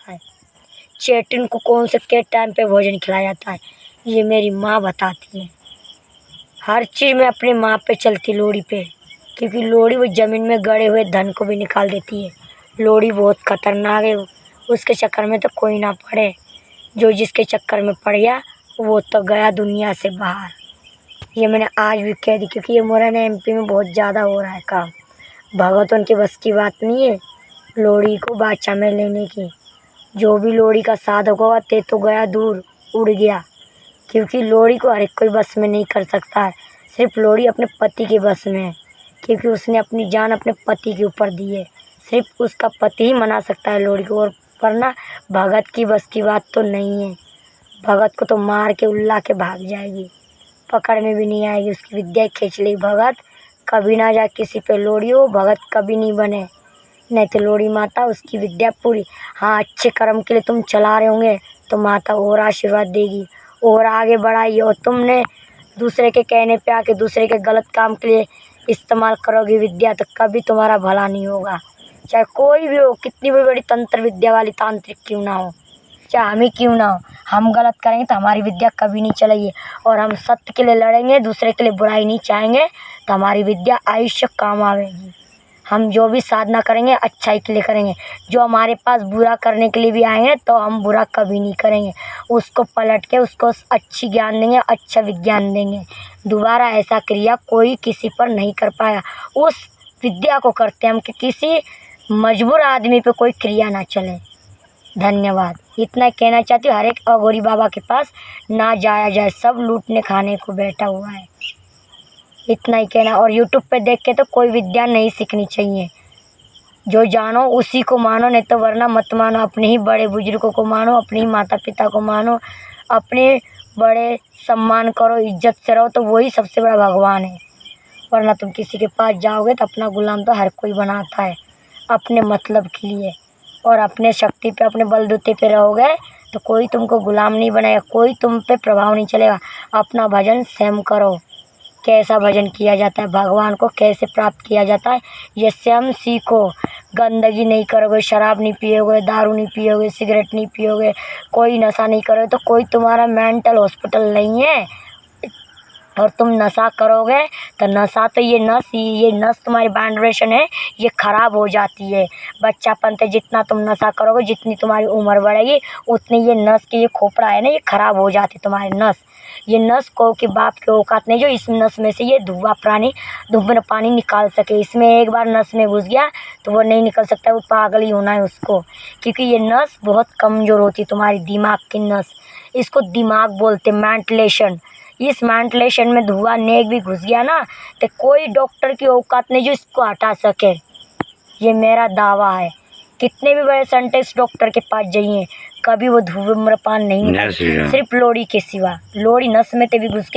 जाता है, चेटिन को कौन से के टाइम पे भोजन खिलाया जाता है, ये मेरी माँ बताती है। हर चीज़ में अपनी माँ पे चलती लोड़ी पे, क्योंकि लोड़ी वो ज़मीन में गड़े हुए धन को भी निकाल देती है। लोड़ी बहुत खतरनाक है, उसके चक्कर में तो कोई ना पड़े, जो जिसके चक्कर में पड़ गया वो तो गया दुनिया से बाहर। ये मैंने आज भी कह दी, क्योंकि ये मोरना एमपी में बहुत ज़्यादा हो रहा है काम। भगत उनकी बस की बात नहीं है लोड़ी को बादशाह में लेने की। जो भी लोड़ी का साधक होगा ते तो गया दूर, उड़ गया, क्योंकि लोड़ी को हर एक कोई बस में नहीं कर सकता है। सिर्फ लोड़ी अपने पति के बस में है, क्योंकि उसने अपनी जान अपने पति के ऊपर दी है। सिर्फ उसका पति ही मना सकता है लोड़ी को, और वरना भगत की बस की बात तो नहीं है। भगत को तो मार के उल्ला के भाग जाएगी, पकड़ में भी नहीं आएगी, उसकी विद्या खींच ली। भगत कभी ना जाए किसी पे लोड़ी हो, भगत कभी नहीं बने, नहीं तो लोड़ी माता उसकी विद्या पूरी। हाँ, अच्छे कर्म के लिए तुम चला रहे होंगे तो माता और आशीर्वाद देगी और आगे बढ़ाइए। और तुमने दूसरे के कहने पे आके दूसरे के गलत काम के लिए इस्तेमाल करोगे विद्या, तो कभी तुम्हारा भला नहीं होगा। चाहे कोई भी हो, कितनी भी बड़ी तंत्र विद्या वाली तांत्रिक क्यों ना हो, चाहे हम ही क्यों ना हो, हम गलत करेंगे तो हमारी विद्या कभी नहीं चलेगी। और हम सत्य के लिए लड़ेंगे, दूसरे के लिए बुराई नहीं चाहेंगे, तो हमारी विद्या आयुष्य काम आवेगी। हम जो भी साधना करेंगे अच्छाई के लिए करेंगे। जो हमारे पास बुरा करने के लिए भी आएंगे तो हम बुरा कभी नहीं करेंगे, उसको पलट के उसको अच्छी ज्ञान देंगे, अच्छा विज्ञान देंगे। दोबारा ऐसा क्रिया कोई किसी पर नहीं कर पाया। उस विद्या को करते हम कि किसी मजबूर आदमी पे कोई क्रिया ना चले। धन्यवाद। इतना कहना चाहती हूँ, हर एक अघोरी बाबा के पास ना जाया जाए, सब लूटने खाने को बैठा हुआ है। इतना ही कहना। और यूट्यूब पे देख के तो कोई विद्या नहीं सीखनी चाहिए। जो जानो उसी को मानो, नहीं तो वरना मत मानो। अपने ही बड़े बुजुर्गों को मानो, अपने ही माता पिता को मानो, अपने बड़े सम्मान करो, इज्जत से रहो, तो वही सबसे बड़ा भगवान है। वरना तुम किसी के पास जाओगे तो अपना गुलाम तो हर कोई बनाता है अपने मतलब के लिए। और अपने शक्ति पे, अपने बलबूते पे रहोगे तो कोई तुमको गुलाम नहीं बनाएगा, कोई तुम पे प्रभाव नहीं चलेगा। अपना भजन स्वयं करो। कैसा भजन किया जाता है, भगवान को कैसे प्राप्त किया जाता है, ये स्वयं सीखो। गंदगी नहीं करोगे, शराब नहीं पियोगे, दारू नहीं पियोगे, सिगरेट नहीं पियोगे, कोई नशा नहीं करोगे, तो कोई तुम्हारा मेंटल हॉस्पिटल नहीं है। और तुम नशा करोगे तो नशा तो ये नस तुम्हारी वाइब्रेशन है, ये ख़राब हो जाती है। बच्चापन से जितना तुम नशा करोगे, जितनी तुम्हारी उम्र बढ़ेगी, उतनी ये नस की ये खोपड़ा है ना, ये ख़राब हो जाती है तुम्हारी नस। ये नस को कि बाप के औकात नहीं जो इस नस में से ये धुआं पानी निकाल सके। इसमें एक बार नस में घुस गया तो वो नहीं निकल सकता, वो पागल ही होना है उसको, क्योंकि ये नस बहुत कमज़ोर होती है, तुम्हारी दिमाग की नस। इसको दिमाग बोलते, मेंटलेशन। इस मेंटलेशन में धुआं नेक भी घुस गया ना, तो कोई डॉक्टर की औकात नहीं जो इसको हटा सके। ये मेरा दावा है। कितने भी बड़े साइंटिस्ट डॉक्टर के पास जाइए, कभी वो धूम्रपान नहीं निकाल, सिर्फ लोड़ी के सिवा। लोड़ी नस में तो भी घुस के